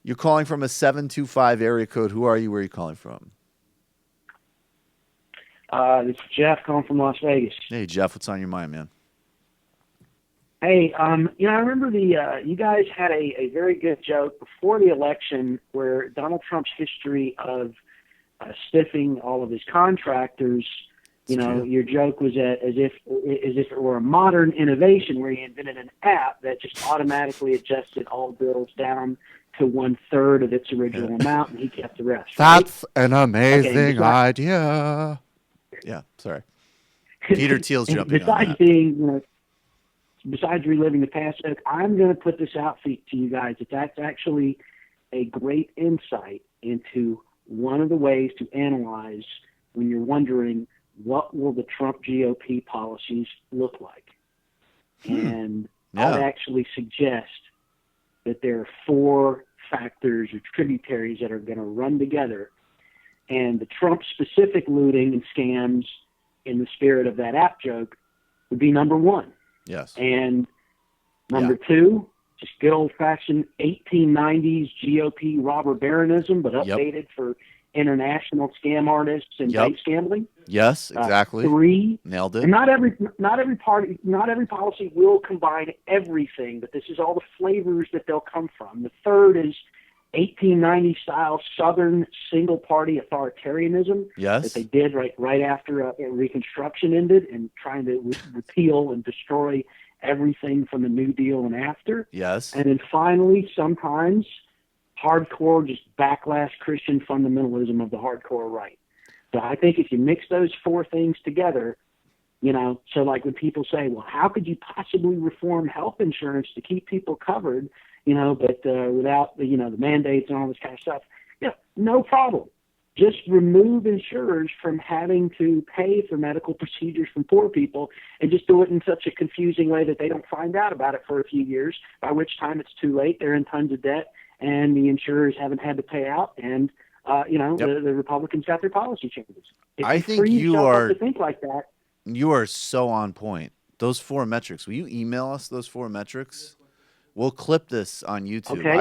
You're calling from a 725 area code. Who are you? Where are you calling from? This is Jeff calling from Las Vegas. Hey, Jeff, what's on your mind, man? Hey, I remember you guys had a very good joke before the election where Donald Trump's history of stiffing all of his contractors. It's true. Your joke was as if it were a modern innovation where he invented an app that just automatically adjusted all bills down to 1/3 of its original amount, and he kept the rest. Right? That's an Okay. amazing idea. Yeah, sorry. Peter Thiel's jumping on Besides that. being, besides reliving the past, I'm going to put this out to you guys that that's actually a great insight into one of the ways to analyze when you're wondering what will the Trump GOP policies look like. And Yeah. I'd actually suggest that there are 4 factors or tributaries that are going to run together. And the Trump-specific looting and scams in the spirit of that app joke would be number 1. Yes. And number 2, just good old-fashioned 1890s GOP robber baronism, but updated for international scam artists and base gambling. Yes, exactly. 3, nailed it. And not every policy will combine everything, but this is all the flavors that they'll come from. The 3rd is 1890 style Southern single party authoritarianism that they did right after Reconstruction ended, and trying to repeal and destroy everything from the New Deal and after. Yes. And then finally, sometimes hardcore, just backlash Christian fundamentalism of the hardcore right. So I think if you mix those 4 things together, so like when people say, well, how could you possibly reform health insurance to keep people covered, but without the mandates and all this kind of stuff? No problem. Just remove insurers from having to pay for medical procedures from poor people, and just do it in such a confusing way that they don't find out about it for a few years, by which time it's too late. They're in tons of debt, and the insurers haven't had to pay out, and the Republicans got their policy changes. If I you think free you yourself up are to think like that. You are so on point. Those 4 metrics. Will you email us those 4 metrics? We'll clip this on YouTube. Okay.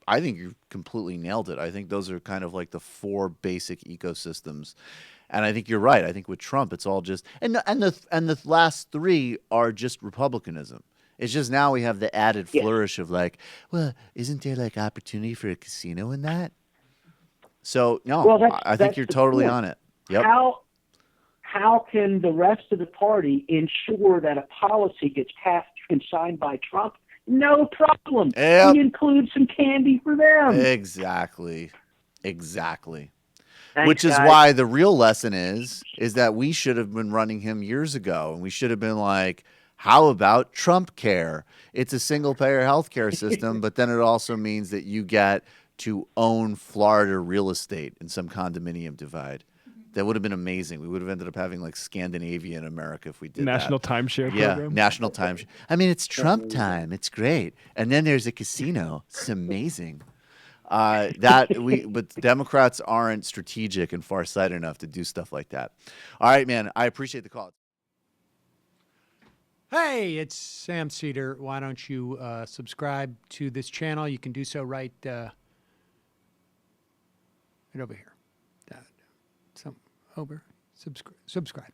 I think you completely nailed it. I think those are kind of like the 4 basic ecosystems. And I think you're right. I think with Trump it's all just and the last 3 are just republicanism. It's just now we have the added flourish of like, well, isn't there like opportunity for a casino in that? So, no, I think you're totally on it. Yep. How can the rest of the party ensure that a policy gets passed and signed by Trump? No problem. Yep. We include some candy for them. Exactly. Thanks, Which is guys. why the real lesson is that we should have been running him years ago, and we should have been like, how about Trump Care? It's a single-payer healthcare system, but then it also means that you get to own Florida real estate in some condominium divide. That would have been amazing. We would have ended up having like Scandinavia in America if we did National that. timeshare Yeah, program. national timeshare. I mean, it's Trump time. It's great. And then there's a casino. It's amazing. But Democrats aren't strategic and farsighted enough to do stuff like that. All right, man. I appreciate the call. Hey, it's Sam Seder. Why don't you subscribe to this channel? You can do so right over here. Subscribe.